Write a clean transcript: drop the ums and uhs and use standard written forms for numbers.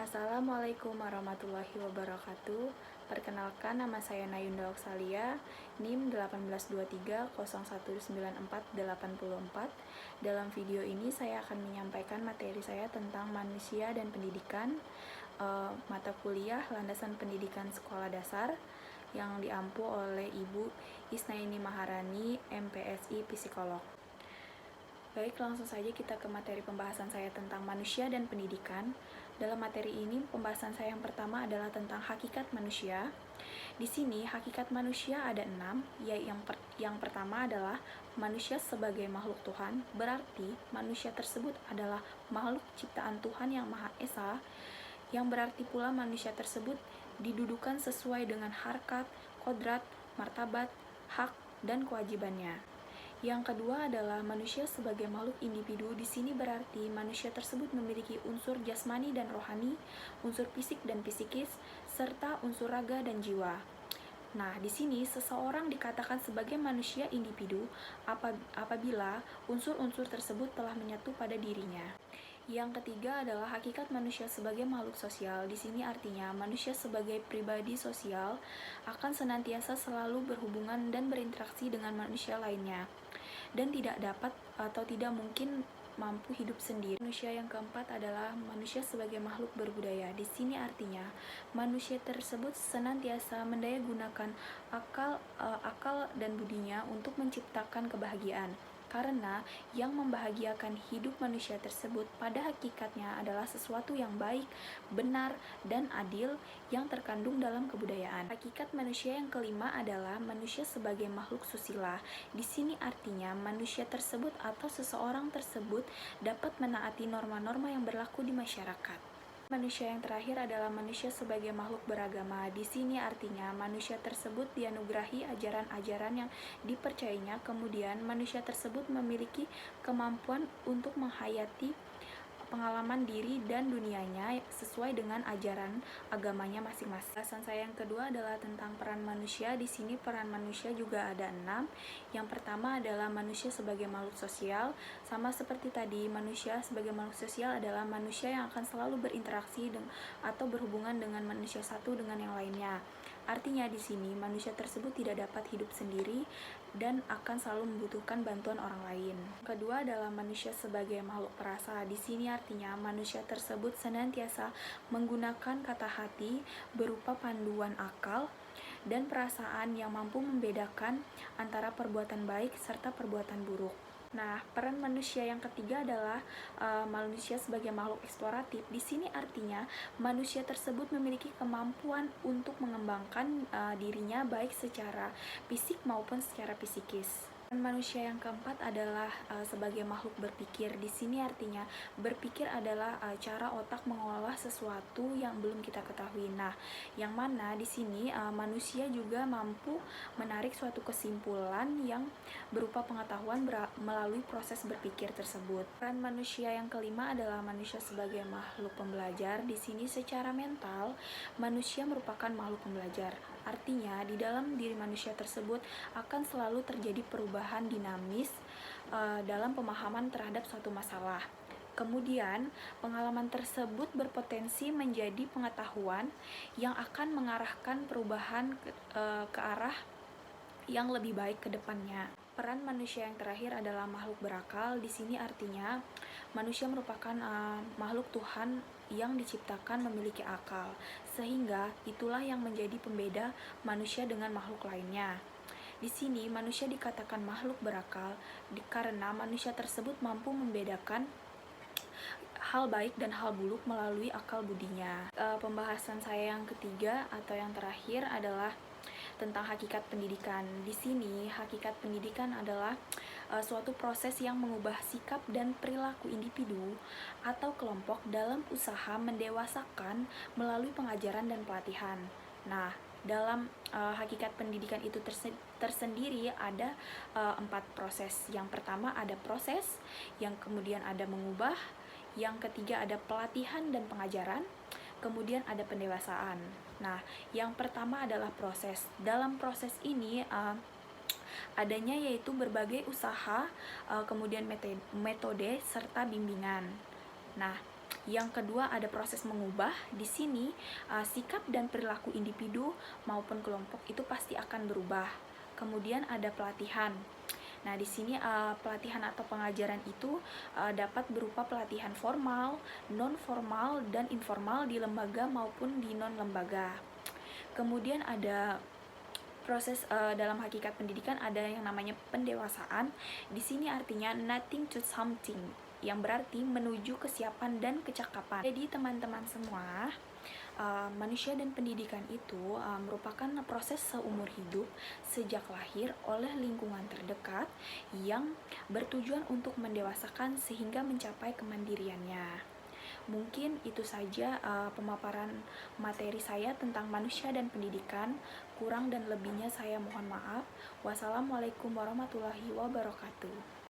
Assalamualaikum warahmatullahi wabarakatuh. Perkenalkan, nama saya Nayunda Oksalia, NIM 1823019484. Dalam video ini saya akan menyampaikan materi saya tentang manusia dan pendidikan, mata kuliah landasan pendidikan sekolah dasar yang diampu oleh Ibu Isnaini Maharani, MPSI Psikolog. Baik, langsung saja kita ke materi pembahasan saya tentang manusia dan pendidikan. Dalam materi ini, pembahasan saya yang pertama adalah tentang hakikat manusia. Di sini, hakikat manusia ada 6, yaitu yang pertama adalah manusia sebagai makhluk Tuhan, berarti manusia tersebut adalah makhluk ciptaan Tuhan yang Maha Esa, yang berarti pula manusia tersebut didudukan sesuai dengan harkat, kodrat, martabat, hak, dan kewajibannya. Yang kedua adalah manusia sebagai makhluk individu. Di sini berarti manusia tersebut memiliki unsur jasmani dan rohani, unsur fisik dan psikis, serta unsur raga dan jiwa. Nah, di sini seseorang dikatakan sebagai manusia individu apabila unsur-unsur tersebut telah menyatu pada dirinya. Yang ketiga adalah hakikat manusia sebagai makhluk sosial. Di sini artinya manusia sebagai pribadi sosial akan senantiasa selalu berhubungan dan berinteraksi dengan manusia lainnya, dan tidak dapat atau tidak mungkin mampu hidup sendiri. Manusia yang keempat adalah manusia sebagai makhluk berbudaya. Di sini artinya manusia tersebut senantiasa mendayagunakan akal dan budinya untuk menciptakan kebahagiaan. Karena yang membahagiakan hidup manusia tersebut pada hakikatnya adalah sesuatu yang baik, benar, dan adil yang terkandung dalam kebudayaan. Hakikat manusia yang kelima adalah manusia sebagai makhluk susila. Di sini artinya manusia tersebut atau seseorang tersebut dapat menaati norma-norma yang berlaku di masyarakat. Manusia yang terakhir adalah manusia sebagai makhluk beragama. Di sini artinya manusia tersebut dianugerahi ajaran-ajaran yang dipercayainya, kemudian manusia tersebut memiliki kemampuan untuk menghayati pengalaman diri dan dunianya sesuai dengan ajaran agamanya masing-masing. Bahasan saya yang kedua adalah tentang peran manusia. Di sini peran manusia juga ada 6. Yang pertama adalah manusia sebagai makhluk sosial. Sama seperti tadi, manusia sebagai makhluk sosial adalah manusia yang akan selalu berinteraksi atau berhubungan dengan manusia satu dengan yang lainnya. Artinya di sini manusia tersebut tidak dapat hidup sendiri dan akan selalu membutuhkan bantuan orang lain. Kedua adalah manusia sebagai makhluk perasa. Di sini artinya manusia tersebut senantiasa menggunakan kata hati berupa panduan akal dan perasaan yang mampu membedakan antara perbuatan baik serta perbuatan buruk. Nah, peran manusia yang ketiga adalah manusia sebagai makhluk eksploratif. Di sini artinya manusia tersebut memiliki kemampuan untuk mengembangkan dirinya baik secara fisik maupun secara psikis. Manusia yang keempat adalah sebagai makhluk berpikir. Di sini artinya berpikir adalah cara otak mengolah sesuatu yang belum kita ketahui. Nah, yang mana di sini manusia juga mampu menarik suatu kesimpulan yang berupa pengetahuan melalui proses berpikir tersebut. Peran manusia yang kelima adalah manusia sebagai makhluk pembelajar. Di sini secara mental manusia merupakan makhluk pembelajar. Artinya di dalam diri manusia tersebut akan selalu terjadi perubahan dinamis dalam pemahaman terhadap suatu masalah. Kemudian, pengalaman tersebut berpotensi menjadi pengetahuan yang akan mengarahkan perubahan ke arah yang lebih baik ke depannya. Peran manusia yang terakhir adalah makhluk berakal. Di sini artinya manusia merupakan makhluk Tuhan yang diciptakan memiliki akal, sehingga itulah yang menjadi pembeda manusia dengan makhluk lainnya. Di sini manusia dikatakan makhluk berakal karena manusia tersebut mampu membedakan hal baik dan hal buruk melalui akal budinya. Pembahasan saya yang ketiga atau yang terakhir adalah tentang hakikat pendidikan. Di sini hakikat pendidikan adalah suatu proses yang mengubah sikap dan perilaku individu atau kelompok dalam usaha mendewasakan melalui pengajaran dan pelatihan. Nah, dalam hakikat pendidikan itu tersendiri ada 4 proses. Yang pertama ada proses, yang kemudian ada mengubah, yang ketiga ada pelatihan dan pengajaran, kemudian ada pendewasaan. Nah, yang pertama adalah proses. Dalam proses ini adanya yaitu berbagai usaha, kemudian metode serta bimbingan. Nah, Yang kedua ada proses mengubah. Di sini sikap dan perilaku individu maupun kelompok itu pasti akan berubah. Kemudian ada pelatihan. Nah, di sini pelatihan atau pengajaran itu dapat berupa pelatihan formal, non formal, dan informal di lembaga maupun di non lembaga. Kemudian ada proses dalam hakikat pendidikan ada yang namanya pendewasaan. Di sini artinya nothing to something, yang berarti menuju kesiapan dan kecakapan. Jadi teman-teman semua, manusia dan pendidikan itu merupakan proses seumur hidup sejak lahir oleh lingkungan terdekat yang bertujuan untuk mendewasakan sehingga mencapai kemandiriannya. Mungkin itu saja pemaparan materi saya tentang manusia dan pendidikan. Kurang dan lebihnya saya mohon maaf. Wassalamualaikum warahmatullahi wabarakatuh.